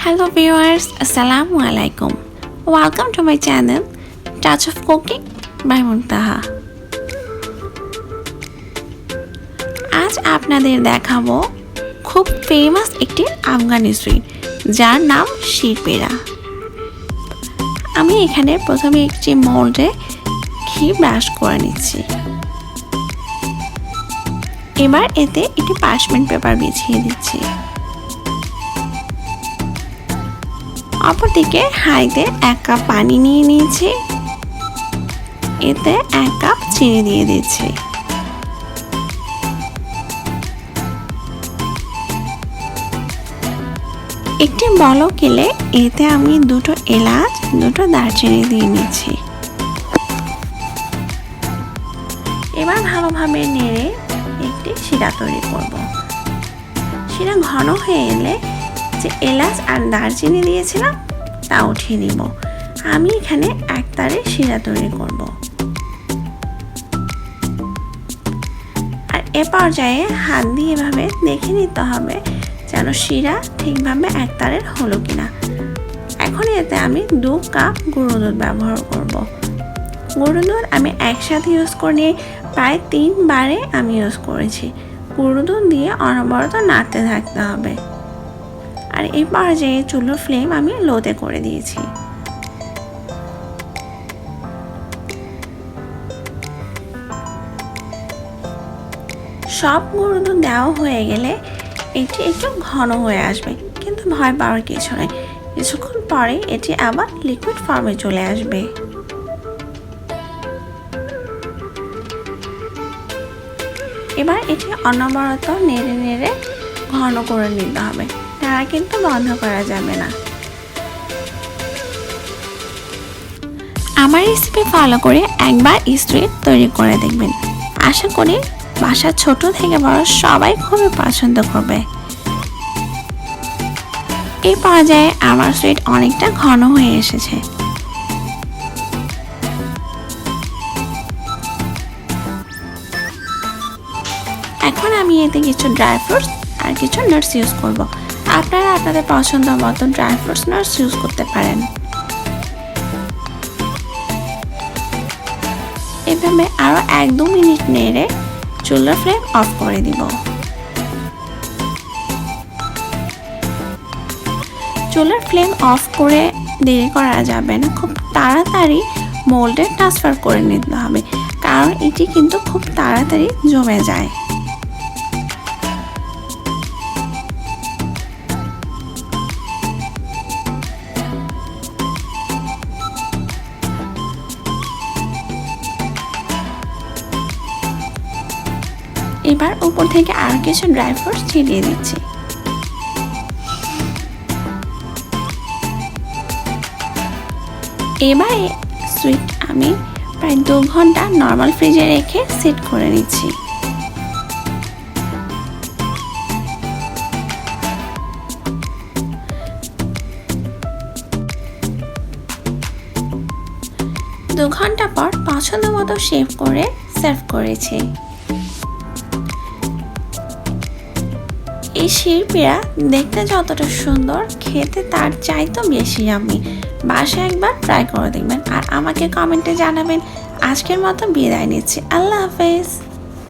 Hello viewers, Assalamu alaikum. Welcome to my channel Touch of Cooking by Muntaha. আজ আপনাদের দেখাবো খুব famous একটি আফগানি সুইট যার নাম শিরপেরা। আমি এখানে প্রথমে একটি মোল্ডে ঘি ব্রাশ করে নিচ্ছি। এবার এতে একটি পার্চমেন্ট পেপার বিছিয়ে দিচ্ছি। অপরদিকে হাঁড়িতে 1 কাপ পানি নিয়ে নিয়েছি। এতে 1 কাপ চিনি দিয়ে দিচ্ছি। একটি বলক এলে এতে আমি 2টো এলাচ 2টো দারচিনি দিয়ে নিচ্ছি। এবার ভালোভাবে নেড়ে একটি শিরা তৈরি করব। শিরা ঘন হয়ে এলে যে এলাচ আর দারচিনি দিয়েছিলাম তা উঠিয়ে নিব। আমি এখানে এক তারে শিরা তৈরি করব। আর এ পর্যায়ে হাত দিয়ে এভাবে দেখে নিতে হবে যেন শিরা ঠিকভাবে এক তারের হলো কিনা। এখন এতে আমি 2 কাপ গুঁড়ো দুধ ব্যবহার করব। গুঁড়ো দুধ আমি একসাথে ইউজ করে প্রায় 3 বারে আমি ইউজ করেছি। গুঁড়ো দুধ দিয়ে অনবরত নাড়তে থাকতে হবে। আর এই পর্যায়ে চুলোর ফ্লেম আমি লোতে করে দিয়েছি। সব গুঁড়ো দুধ দেওয়া হয়ে গেলে এটি একটু ঘন হয়ে আসবে, কিন্তু ভয় পাওয়ার কিছু নেই। কিছুক্ষণ পরে এটি আবার লিকুইড ফর্মে চলে আসবে। এবার এটি অনবরত নেড়ে নেড়ে ঘন করে নিতে হবে। তারা কিন্তু বন্ধ করা যাবে না। আমার রেসিপি ফলো করে একবার সুইট তৈরি করে দেখবেন। আশা করি বাসার ছোট থেকে বড় সবাই খুবই পছন্দ করবে। এই পর্যায়ে আমার সুইট অনেকটা ঘন হয়ে এসেছে। এখন আমি এতে কিছু ড্রাই ফ্রুটস আর কিছু নাটস ইউজ করব। আপনারা আপনাদের পছন্দ মতো ড্রাই ফ্রুটস নাটস ইউজ করতে পারেন। এভাবে আরো 1-2 মিনিট নেড়ে চুলার ফ্লেম অফ করে দিব। চুলার ফ্লেম অফ করে দেরি করা যাবে না। খুব তাড়াতাড়ি মোল্ডে ট্রান্সফার করে নিতে হবে, কারণ এটি কিন্তু খুব তাড়াতাড়ি জমে যায়। এবার উপর থেকে আরো কিছু ড্রাই ফ্রুটস ছিটিয়ে দিচ্ছি। এবার সুইট আমি প্রায় 2 ঘন্টা নর্মাল ফ্রিজে রেখে সেট করে নিচ্ছি। দু ঘন্টা পর পছন্দ মতো শেপ করে সার্ভ করেছি। এই শিরপিরা দেখতে যতটা সুন্দর, খেতে তার চাইতেও বেশি ইয়াম্মি। বাসায় একবার ট্রাই করে দেখবেন আর আমাকে কমেন্টে জানাবেন। আজকের মতো বিদায় নিচ্ছি। আল্লাহ হাফেজ।